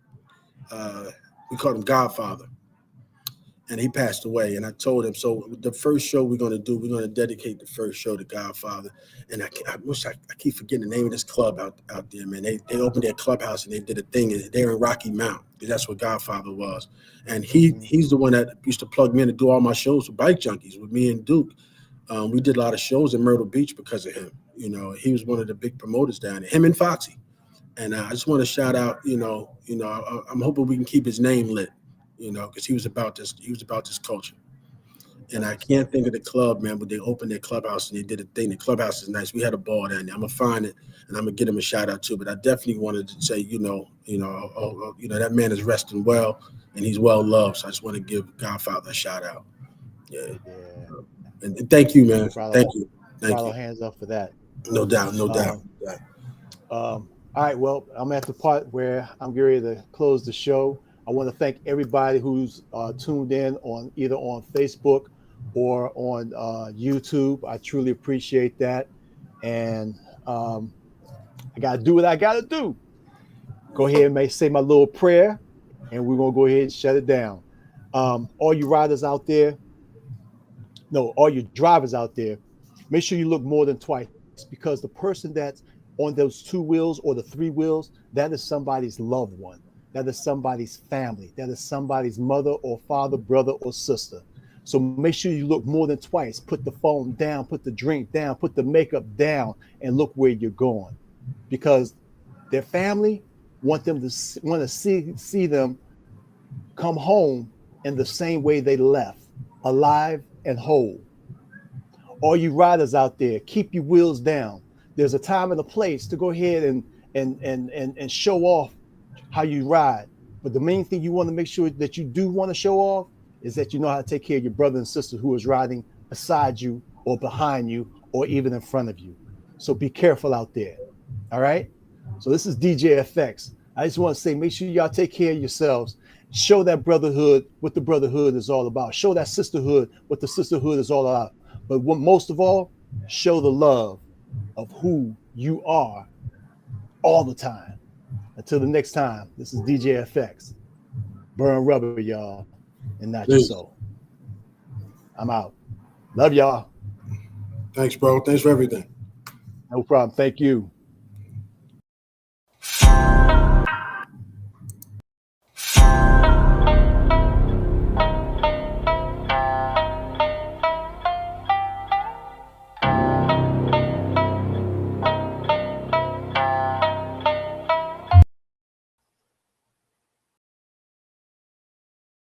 We called him Godfather. and he passed away. And I told him, so the first show we're going to do, we're going to dedicate the first show to Godfather. And I wish I keep forgetting the name of this club out there, man. They opened their clubhouse and they did a thing. They're in Rocky Mount, because that's what Godfather was. And he's the one that used to plug me in to do all my shows with Bike Junkies with me and Duke. We did a lot of shows in Myrtle Beach because of him. You know, he was one of the big promoters down there, him and Foxy. And I just want to shout out, I'm hoping we can keep his name lit, because he was about this culture. And I can't think of the club, man, but they opened their clubhouse and they did a thing. The clubhouse is nice. We had a ball down there. I'm gonna find it and I'm gonna get him a shout out too. But I definitely wanted to say, that man is resting well and he's well loved. So I just want to give Godfather a shout out. Yeah. And thank you, man. Thank you. Hands up for that. No doubt. All right, well, I'm at the part where I'm getting ready to close the show. I want to thank everybody who's tuned in on either on Facebook or on YouTube. I truly appreciate that. And I got to do what I got to do. Go ahead and say my little prayer, and we're going to go ahead and shut it down. All you riders out there, all you drivers out there, make sure you look more than twice, because the person that's on those 2 wheels or the 3 wheels, that is somebody's loved one. That is somebody's family. That is somebody's mother or father, brother or sister. So make sure you look more than twice. Put the phone down, put the drink down, put the makeup down, and look where you're going. Because their family want to see them come home in the same way they left, alive and whole. All you riders out there, keep your wheels down. There's a time and a place to go ahead and show off how you ride. But the main thing you want to make sure that you do want to show off is that you know how to take care of your brother and sister who is riding beside you or behind you or even in front of you. So be careful out there. All right. So this is DJ FX. I just want to say, make sure y'all take care of yourselves. Show that brotherhood what the brotherhood is all about. Show that sisterhood what the sisterhood is all about. But most of all, show the love of who you are all the time. Until the next time, this is DJ FX. Burn rubber, y'all, and not your soul. I'm out. Love y'all. Thanks, bro. Thanks for everything. No problem. Thank you.